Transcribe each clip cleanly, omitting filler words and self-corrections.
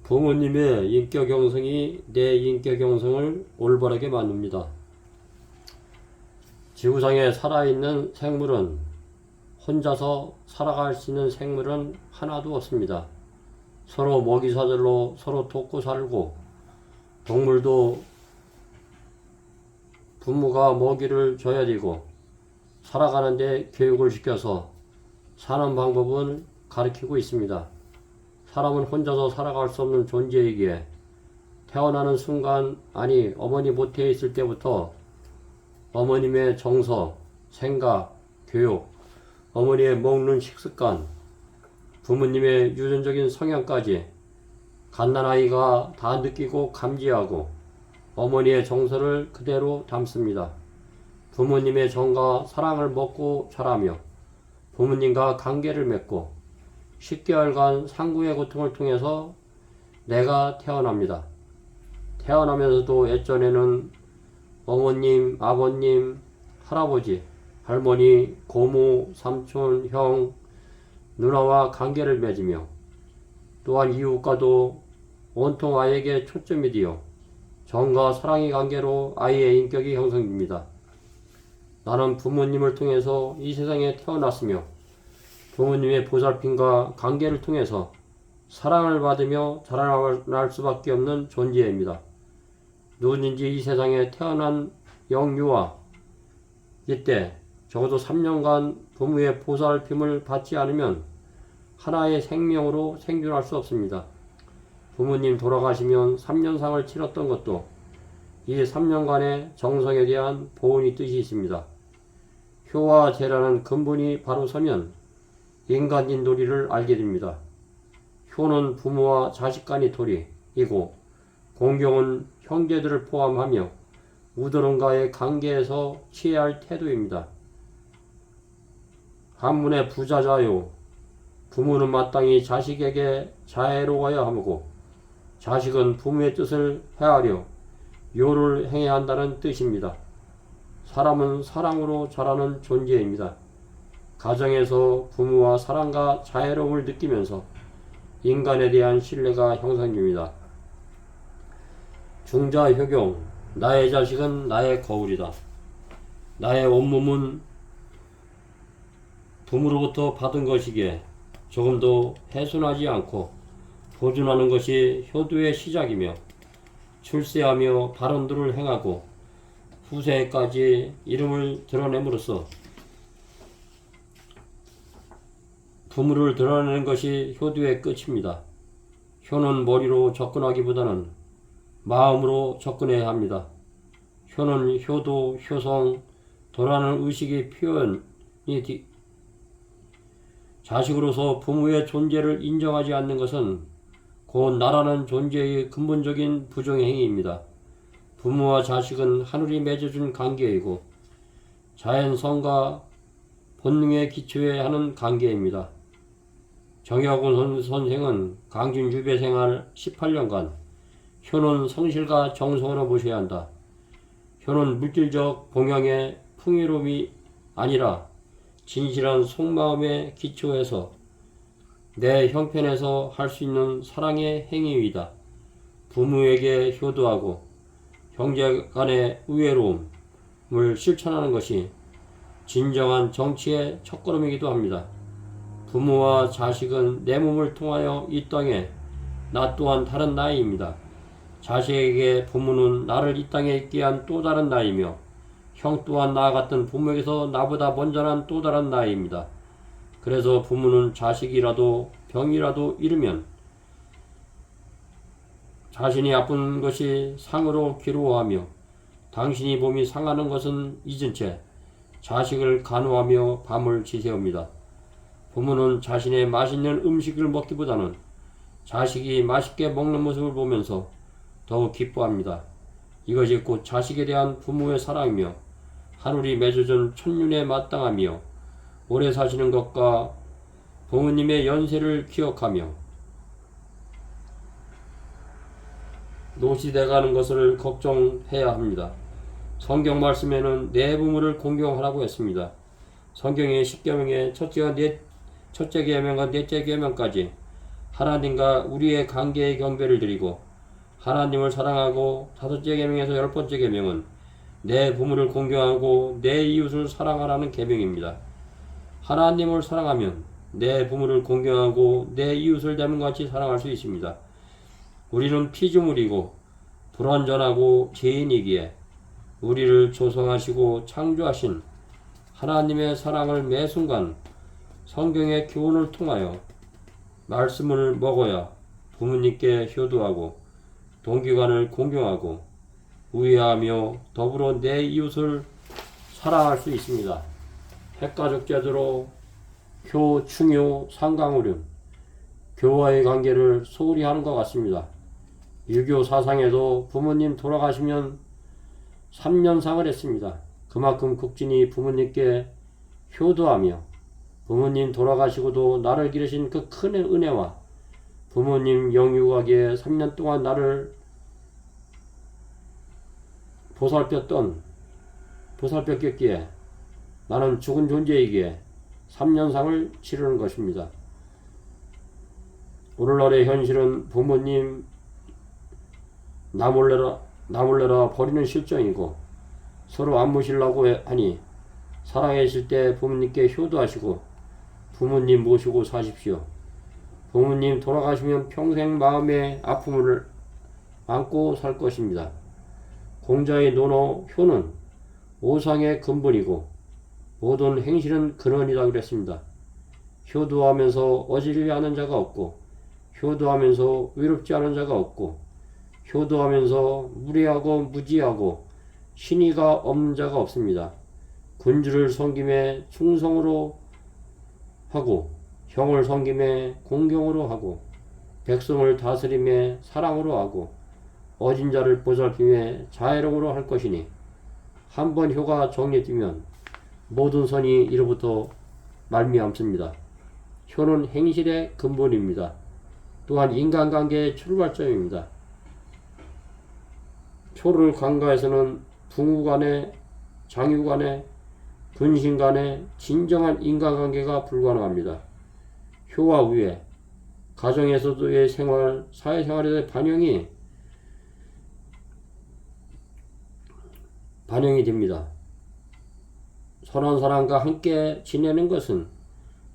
부모님의 인격 형성이 내 인격 형성을 올바르게 만듭니다. 지구상에 살아있는 생물은 혼자서 살아갈 수 있는 생물은 하나도 없습니다. 서로 먹이사슬로 서로 돕고 살고, 동물도 부모가 먹이를 줘야 되고 살아가는데 교육을 시켜서 사는 방법을 가르치고 있습니다. 사람은 혼자서 살아갈 수 없는 존재이기에 태어나는 순간, 아니 어머니 모태에 있을 때부터 어머님의 정서, 생각, 교육, 어머니의 먹는 식습관, 부모님의 유전적인 성향까지 갓난아이가 다 느끼고 감지하고 어머니의 정서를 그대로 담습니다. 부모님의 정과 사랑을 먹고 자라며 부모님과 관계를 맺고 10개월간 상구의 고통을 통해서 내가 태어납니다. 태어나면서도 예전에는 어머님, 아버님, 할아버지, 할머니, 고모, 삼촌, 형, 누나와 관계를 맺으며 또한 이웃과도 온통 아이에게 초점이 되어 정과 사랑의 관계로 아이의 인격이 형성됩니다. 나는 부모님을 통해서 이 세상에 태어났으며 부모님의 보살핌과 관계를 통해서 사랑을 받으며 자라날 수밖에 없는 존재입니다. 누구든지 이 세상에 태어난 영유아, 이때 적어도 3년간 부모의 보살핌을 받지 않으면 하나의 생명으로 생존할 수 없습니다. 부모님 돌아가시면 3년상을 치렀던 것도 이 3년간의 정성에 대한 보온의 뜻이 있습니다. 효와 재라는 근본이 바로 서면 인간인 도리를 알게 됩니다. 효는 부모와 자식 간의 도리이고, 공경은 형제들을 포함하며 우더른과의 관계에서 취해야 할 태도입니다. 한문의 부자자요, 부모는 마땅히 자식에게 자애로워야 하고 자식은 부모의 뜻을 헤아려 요를 행해야 한다는 뜻입니다. 사람은 사랑으로 자라는 존재입니다. 가정에서 부모와 사랑과 자애로움을 느끼면서 인간에 대한 신뢰가 형성됩니다. 중자효경, 나의 자식은 나의 거울이다. 나의 온몸은 부모로부터 받은 것이기에 조금도 훼손하지 않고 보존하는 것이 효도의 시작이며, 출세하며 발언들을 행하고 후세까지 이름을 드러냄으로써 부모를 드러내는 것이 효도의 끝입니다. 효는 머리로 접근하기보다는 마음으로 접근해야 합니다. 효는 효도, 효성, 도라는 의식의 표현이 자식으로서 부모의 존재를 인정하지 않는 것은 곧 나라는 존재의 근본적인 부정행위입니다. 부모와 자식은 하늘이 맺어준 관계이고 자연성과 본능에 기초해 하는 관계입니다. 정여군 선생은 강준 유배 생활 18년간 효는 성실과 정성으로 모셔야 한다. 효는 물질적 봉양의 풍요로움이 아니라 진실한 속마음에 기초해서 내 형편에서 할 수 있는 사랑의 행위이다. 부모에게 효도하고 형제 간의 우애로움을 실천하는 것이 진정한 정치의 첫걸음이기도 합니다. 부모와 자식은 내 몸을 통하여 이 땅에 나 또한 다른 나이입니다. 자식에게 부모는 나를 이 땅에 있게 한 또 다른 나이며, 형 또한 나와 같은 부모에게서 나보다 먼저 난 또 다른 나이입니다. 그래서 부모는 자식이라도 병이라도 잃으면 자신이 아픈 것이 상으로 괴로워하며, 당신이 몸이 상하는 것은 잊은 채 자식을 간호하며 밤을 지새웁니다. 부모는 자신의 맛있는 음식을 먹기보다는 자식이 맛있게 먹는 모습을 보면서 더욱 기뻐합니다. 이것이 곧 자식에 대한 부모의 사랑이며 하늘이 맺어준 천륜에 마땅하며, 오래 사시는 것과 부모님의 연세를 기억하며 노시돼가는 것을 걱정해야 합니다. 성경 말씀에는 내 부모를 공경하라고 했습니다. 성경의 10계명의 첫째 계명과 넷째 계명까지 하나님과 우리의 관계의 경배를 드리고 하나님을 사랑하고 다섯째 계명에서 열 번째 계명은 내 부모를 공경하고 내 이웃을 사랑하라는 계명입니다. 하나님을 사랑하면 내 부모를 공경하고 내 이웃을 대문같이 사랑할 수 있습니다. 우리는 피조물이고 불완전하고 죄인이기에 우리를 조성하시고 창조하신 하나님의 사랑을 매 순간 성경의 교훈을 통하여 말씀을 먹어야 부모님께 효도하고 동기관을 공경하고 우애하며 더불어 내 이웃을 사랑할 수 있습니다. 핵가족 제도로 효, 충효, 상강우륜 교와의 관계를 소홀히 하는 것 같습니다. 유교 사상에도 부모님 돌아가시면 3년상을 했습니다. 그만큼 국진이 부모님께 효도하며 부모님 돌아가시고도 나를 기르신 그 큰 은혜와 부모님 영유아기에 3년 동안 나를 보살폈기에 나는 죽은 존재이기에 3년상을 치르는 것입니다. 오늘날의 현실은 부모님 나몰래라 버리는 실정이고 서로 안 모시려고 하니 살아계실 때 부모님께 효도하시고 부모님 모시고 사십시오. 부모님 돌아가시면 평생 마음의 아픔을 안고 살 것입니다. 공자의 논어 효는 오상의 근본이고 모든 행실은 근원이다 그랬습니다. 효도하면서 어지르지 않은 자가 없고 효도하면서 외롭지 않은 자가 없고 효도하면서 무례하고 무지하고 신의가 없는 자가 없습니다. 군주를 섬김에 충성으로 하고 형을 섬김에 공경으로 하고 백성을 다스림에 사랑으로 하고 어진 자를 보살핌에 자애력으로 할 것이니 한번 효가 정리되면 모든 선이 이로부터 말미암습니다. 효는 행실의 근본입니다. 또한 인간관계의 출발점입니다. 효를 간과해서는 부부간에 장유간에 근신간에 진정한 인간관계가 불가능합니다. 효와 우애, 가정에서도의 생활, 사회생활에서의 반영이 됩니다. 선한 사람과 함께 지내는 것은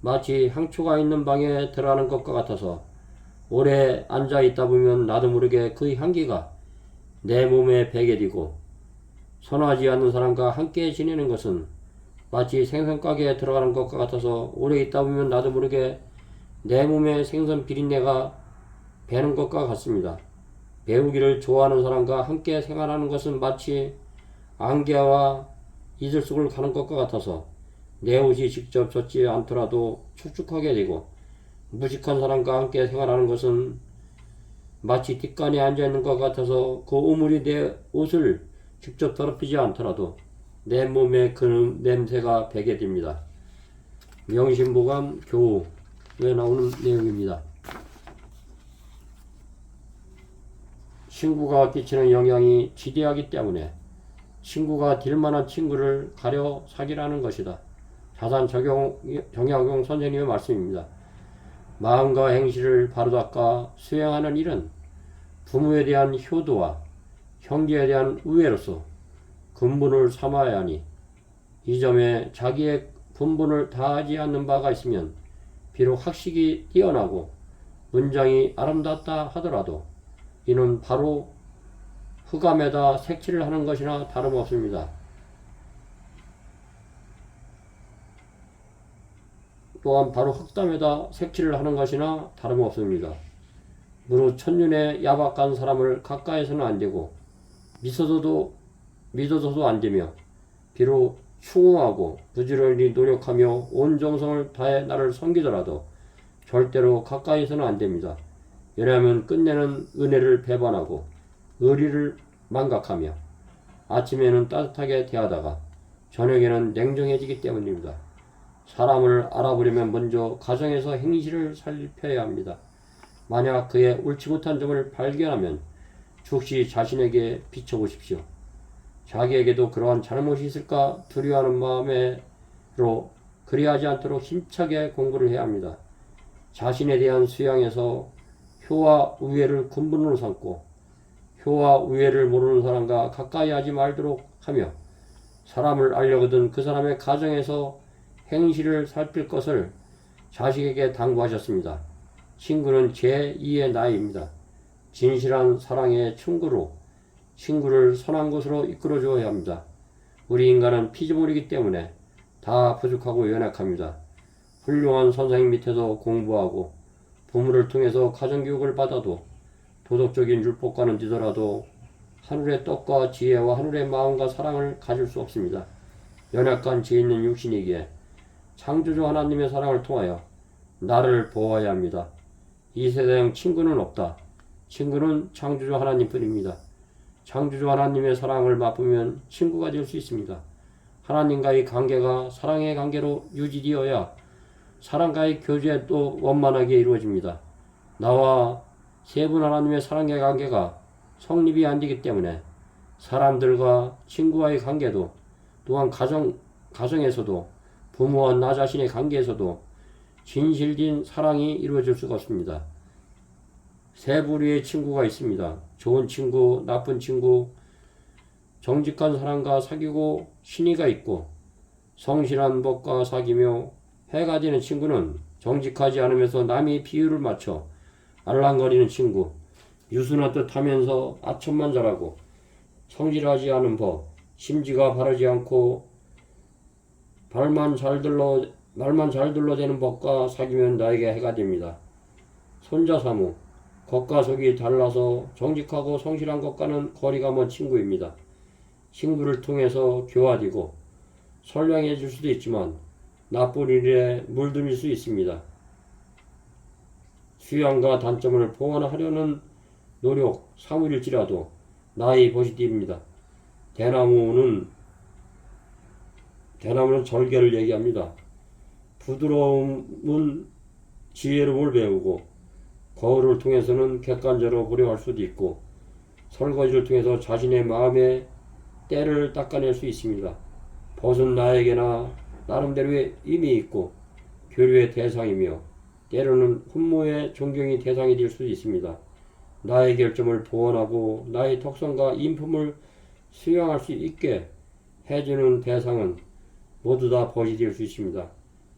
마치 향초가 있는 방에 들어가는 것과 같아서 오래 앉아 있다 보면 나도 모르게 그 향기가 내 몸에 배게 되고, 선하지 않는 사람과 함께 지내는 것은 마치 생선가게에 들어가는 것과 같아서 오래 있다 보면 나도 모르게 내 몸에 생선 비린내가 배는 것과 같습니다. 배우기를 좋아하는 사람과 함께 생활하는 것은 마치 안개와 이슬 속을 가는 것과 같아서 내 옷이 직접 젖지 않더라도 축축하게 되고, 무식한 사람과 함께 생활하는 것은 마치 뒷간에 앉아있는 것 같아서 그 오물이 내 옷을 직접 더럽히지 않더라도 내 몸에 그 냄새가 배게 됩니다. 명심보감 교우에 나오는 내용입니다. 친구가 끼치는 영향이 지대하기 때문에 친구가 될 만한 친구를 가려 사귀라는 것이다. 자산 정약용 선생님의 말씀입니다. 마음과 행실을 바로 닦아 수행하는 일은 부모에 대한 효도와 형제에 대한 우애로서 근본을 삼아야 하니, 이 점에 자기의 근본을 다하지 않는 바가 있으면 비록 학식이 뛰어나고 문장이 아름답다 하더라도 이는 바로 흑암에다 색칠을 하는 것이나 다름없습니다. 또한 바로 흑암에다 색칠을 하는 것이나 다름없습니다. 무릇 천륜에 야박한 사람을 가까이서는 안되고 믿어서도 안되며 비록 추궁하고 부지런히 노력하며 온 정성을 다해 나를 섬기더라도 절대로 가까이서는 안됩니다. 왜냐하면 끝내는 은혜를 배반하고 의리를 망각하며 아침에는 따뜻하게 대하다가 저녁에는 냉정해지기 때문입니다. 사람을 알아보려면 먼저 가정에서 행실을 살펴야 합니다. 만약 그의 옳지 못한 점을 발견하면 즉시 자신에게 비춰보십시오. 자기에게도 그러한 잘못이 있을까 두려워하는 마음으로 그리하지 않도록 힘차게 공부를 해야 합니다. 자신에 대한 수양에서 효와 우애를 근본으로 삼고 효와 우애를 모르는 사람과 가까이 하지 말도록 하며 사람을 알려거든 그 사람의 가정에서 행실을 살필 것을 자식에게 당부하셨습니다. 친구는 제2의 나이입니다. 진실한 사랑의 충고로 친구를 선한 곳으로 이끌어 주어야 합니다. 우리 인간은 피조물이기 때문에 다 부족하고 연약합니다. 훌륭한 선생님 밑에서 공부하고 부모를 통해서 가정교육을 받아도 도덕적인 율법과는 뒤더라도 하늘의 떡과 지혜와 하늘의 마음과 사랑을 가질 수 없습니다. 연약한 죄 있는 육신이기에 창조주 하나님의 사랑을 통하여 나를 보호해야 합니다. 이 세대형 친구는 없다. 친구는 창조주 하나님뿐입니다. 창조주 하나님의 사랑을 맛보면 친구가 될 수 있습니다. 하나님과의 관계가 사랑의 관계로 유지되어야 사랑과의 교제도 원만하게 이루어집니다. 나와 세 분 하나님의 사랑의 관계가 성립이 안 되기 때문에 사람들과 친구와의 관계도 또한 가정에서도 부모와 나 자신의 관계에서도 진실된 사랑이 이루어질 수가 없습니다. 세 부류의 친구가 있습니다. 좋은 친구, 나쁜 친구, 정직한 사람과 사귀고 신의가 있고 성실한 법과 사귀며 해가 되는 친구는 정직하지 않으면서 남이 비유를 맞춰 알랑거리는 친구, 유순한 듯 하면서 아첨만 잘하고 성실하지 않은 법, 심지가 바르지 않고 말만 잘 들러대는 법과 사귀면 나에게 해가 됩니다. 손자사무, 겉과 속이 달라서 정직하고 성실한 것과는 거리가 먼 친구입니다. 친구를 통해서 교화되고 선량해 줄 수도 있지만 나쁜 일에 물들일 수 있습니다. 수양과 단점을 보완하려는 노력, 사물일지라도 나의 포지티브입니다. 대나무는 절개를 얘기합니다. 부드러움은 지혜로움을 배우고 거울을 통해서는 객관적으로 보려할 수도 있고 설거지를 통해서 자신의 마음의 때를 닦아낼 수 있습니다. 벗은 나에게나 나름대로의 의미 있고 교류의 대상이며 때로는 훈모의 존경의 대상이 될 수도 있습니다. 나의 결점을 보완하고 나의 특성과 인품을 수용할 수 있게 해주는 대상은 모두 다 벗이 될 수 있습니다.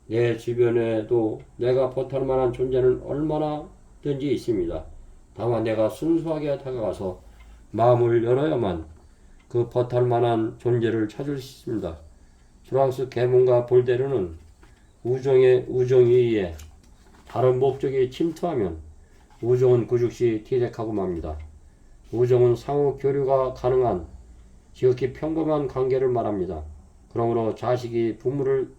내 주변에도 내가 벗할 만한 존재는 얼마나든지 있습니다. 다만 내가 순수하게 다가가서 마음을 열어야만 그 벗할 만한 존재를 찾을 수 있습니다. 프랑스 계몽과 볼데르는 우정에 다른 목적이 침투하면 우정은 그 즉시 퇴색하고 맙니다. 우정은 상호 교류가 가능한 지극히 평범한 관계를 말합니다. 그러므로 자식이 부모를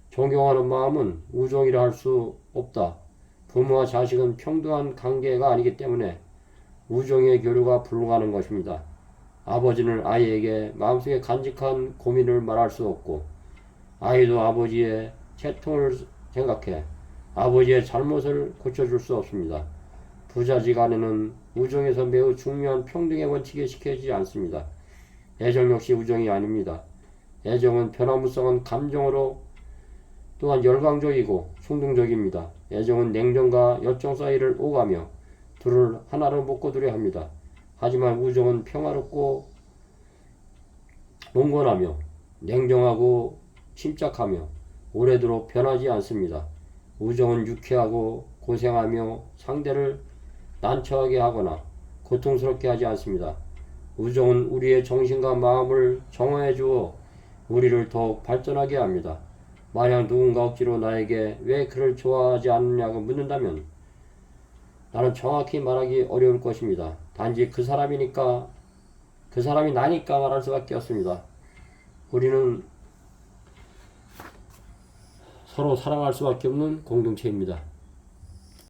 존경하는 마음은 우정이라 할 수 없다. 부모와 자식은 평등한 관계가 아니기 때문에 우정의 교류가 불가능한 것입니다. 아버지는 아이에게 마음속에 간직한 고민을 말할 수 없고 아이도 아버지의 채통을 생각해 아버지의 잘못을 고쳐줄 수 없습니다. 부자지간에는 우정에서 매우 중요한 평등의 원칙에 지켜지지 않습니다. 애정 역시 우정이 아닙니다. 애정은 변화무쌍한 감정으로 또한 열광적이고 충동적입니다. 애정은 냉정과 열정 사이를 오가며 둘을 하나로 묶어두려 합니다. 하지만 우정은 평화롭고 온건하며 냉정하고 침착하며 오래도록 변하지 않습니다. 우정은 유쾌하고 고생하며 상대를 난처하게 하거나 고통스럽게 하지 않습니다. 우정은 우리의 정신과 마음을 정화해 주어 우리를 더욱 발전하게 합니다. 만약 누군가 억지로 나에게 왜 그를 좋아하지 않느냐고 묻는다면 나는 정확히 말하기 어려울 것입니다. 단지 그 사람이 나니까 말할 수밖에 없습니다. 우리는 서로 사랑할 수밖에 없는 공동체입니다.